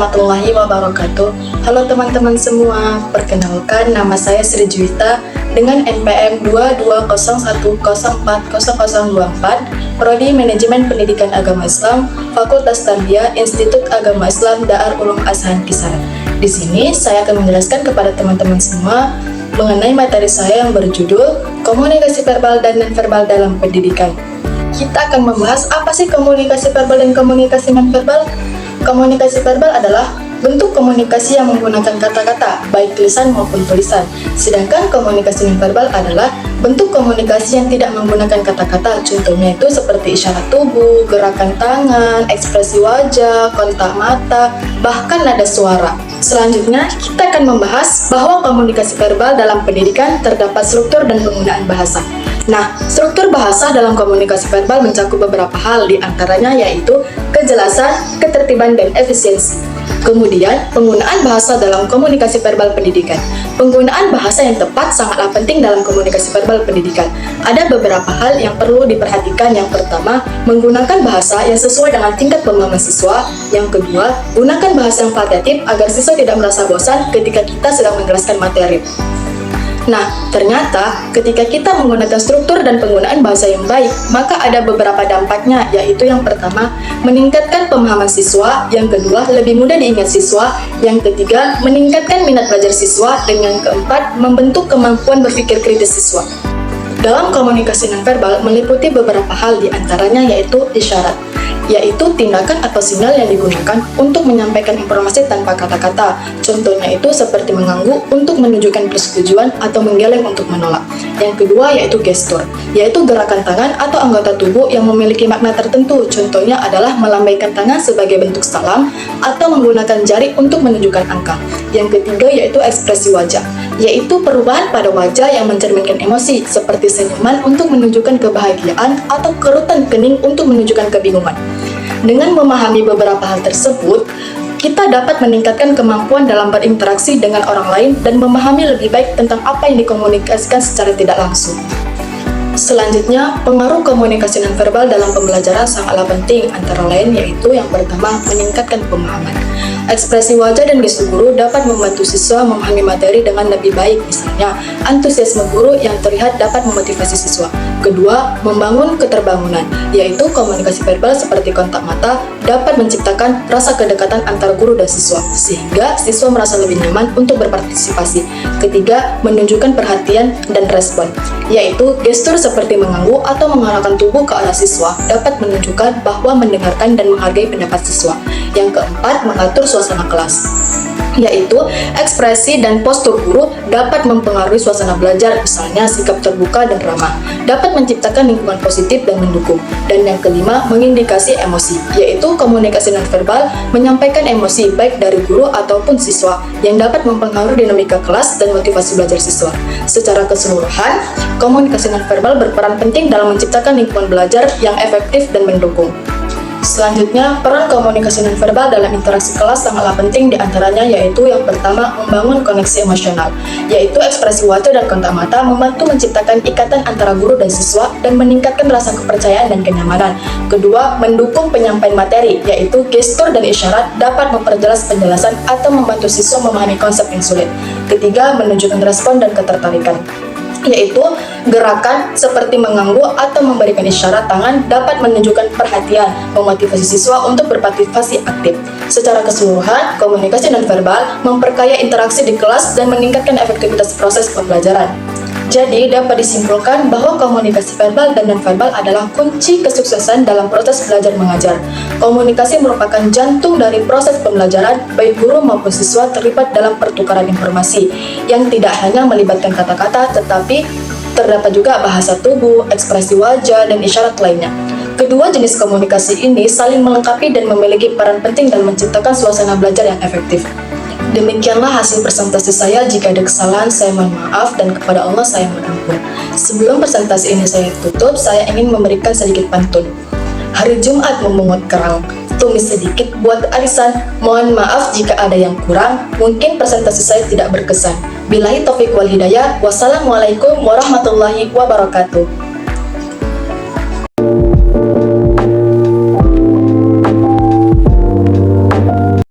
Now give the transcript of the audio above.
warahmatullahi wabarakatuh. Halo teman-teman semua, perkenalkan nama saya Sri Juwita dengan NPM 221040024, Prodi Manajemen Pendidikan Agama Islam, Fakultas Tarbiyah, Institut Agama Islam Daar Ulum Azhan Kisaran. Di sini saya akan menjelaskan kepada teman-teman semua mengenai materi saya yang berjudul Komunikasi Verbal dan Non-Verbal dalam Pendidikan. Kita akan membahas apa sih komunikasi verbal dan komunikasi non-verbal. Komunikasi verbal adalah bentuk komunikasi yang menggunakan kata-kata, baik tulisan maupun tulisan. Sedangkan komunikasi non-verbal adalah bentuk komunikasi yang tidak menggunakan kata-kata. Contohnya itu seperti isyarat tubuh, gerakan tangan, ekspresi wajah, kontak mata, bahkan nada suara. Selanjutnya, kita akan membahas bahwa komunikasi verbal dalam pendidikan terdapat struktur dan penggunaan bahasa. Nah, struktur bahasa dalam komunikasi verbal mencakup beberapa hal, diantaranya yaitu kejelasan, ketertiban, dan efisiensi. Kemudian, penggunaan bahasa dalam komunikasi verbal pendidikan. Penggunaan bahasa yang tepat sangatlah penting dalam komunikasi verbal pendidikan. Ada beberapa hal yang perlu diperhatikan. Yang pertama, menggunakan bahasa yang sesuai dengan tingkat pemahaman siswa. Yang kedua, gunakan bahasa yang variatif agar siswa tidak merasa bosan ketika kita sedang menjelaskan materi. Nah, ternyata ketika kita menggunakan struktur dan penggunaan bahasa yang baik, maka ada beberapa dampaknya, yaitu yang pertama, meningkatkan pemahaman siswa, yang kedua, lebih mudah diingat siswa, yang ketiga, meningkatkan minat belajar siswa, dan yang keempat, membentuk kemampuan berpikir kritis siswa. Dalam komunikasi nonverbal meliputi beberapa hal, diantaranya yaitu isyarat, yaitu tindakan atau sinyal yang digunakan untuk menyampaikan informasi tanpa kata-kata. Contohnya itu seperti mengangguk untuk menunjukkan persetujuan atau menggeleng untuk menolak. Yang kedua yaitu gestur, yaitu gerakan tangan atau anggota tubuh yang memiliki makna tertentu. Contohnya adalah melambaikan tangan sebagai bentuk salam atau menggunakan jari untuk menunjukkan angka. Yang ketiga yaitu ekspresi wajah, yaitu perubahan pada wajah yang mencerminkan emosi, seperti senyuman untuk menunjukkan kebahagiaan atau kerutan kening untuk menunjukkan kebingungan. Dengan memahami beberapa hal tersebut, kita dapat meningkatkan kemampuan dalam berinteraksi dengan orang lain dan memahami lebih baik tentang apa yang dikomunikasikan secara tidak langsung. Selanjutnya, pengaruh komunikasi nonverbal dalam pembelajaran sangatlah penting, antara lain yaitu yang pertama, meningkatkan pemahaman. Ekspresi wajah dan gestur guru dapat membantu siswa memahami materi dengan lebih baik, misalnya antusiasme guru yang terlihat dapat memotivasi siswa. Kedua, membangun keterbangunan, yaitu komunikasi verbal seperti kontak mata dapat menciptakan rasa kedekatan antara guru dan siswa, sehingga siswa merasa lebih nyaman untuk berpartisipasi. Ketiga, menunjukkan perhatian dan respon, yaitu gestur seperti mengangguk atau mengarahkan tubuh ke arah siswa dapat menunjukkan bahwa mendengarkan dan menghargai pendapat siswa. Yang keempat, mengatur suasana kelas, yaitu ekspresi dan postur guru dapat mempengaruhi suasana belajar, misalnya sikap terbuka dan ramah, dapat menciptakan lingkungan positif dan mendukung. Dan yang kelima, mengindikasi emosi, yaitu komunikasi nonverbal menyampaikan emosi baik dari guru ataupun siswa yang dapat mempengaruhi dinamika kelas dan motivasi belajar siswa. Secara keseluruhan, komunikasi nonverbal berperan penting dalam menciptakan lingkungan belajar yang efektif dan mendukung. Selanjutnya, peran komunikasi nonverbal dalam interaksi kelas sangatlah penting, diantaranya yaitu yang pertama, membangun koneksi emosional, yaitu ekspresi wajah dan kontak mata membantu menciptakan ikatan antara guru dan siswa dan meningkatkan rasa kepercayaan dan kenyamanan. Kedua, mendukung penyampaian materi, yaitu gestur dan isyarat dapat memperjelas penjelasan atau membantu siswa memahami konsep yang sulit. Ketiga, menunjukkan respon dan ketertarikan, yaitu gerakan seperti mengangguk atau memberikan isyarat tangan dapat menunjukkan perhatian, memotivasi siswa untuk berpartisipasi aktif. Secara keseluruhan, komunikasi nonverbal memperkaya interaksi di kelas dan meningkatkan efektivitas proses pembelajaran. Jadi, dapat disimpulkan bahwa komunikasi verbal dan nonverbal adalah kunci kesuksesan dalam proses belajar mengajar. Komunikasi merupakan jantung dari proses pembelajaran, baik guru maupun siswa terlibat dalam pertukaran informasi, yang tidak hanya melibatkan kata-kata, tetapi terdapat juga bahasa tubuh, ekspresi wajah, dan isyarat lainnya. Kedua jenis komunikasi ini saling melengkapi dan memiliki peran penting dalam menciptakan suasana belajar yang efektif. Demikianlah hasil presentasi saya. Jika ada kesalahan, saya mohon maaf, dan kepada Allah saya mohon ampun. Sebelum presentasi ini saya tutup, saya ingin memberikan sedikit pantun. Hari Jumat memungut kerang, tumis sedikit buat arisan. Mohon maaf jika ada yang kurang, mungkin presentasi saya tidak berkesan. Billahi taufiq wal hidayah. Wassalamualaikum warahmatullahi wabarakatuh.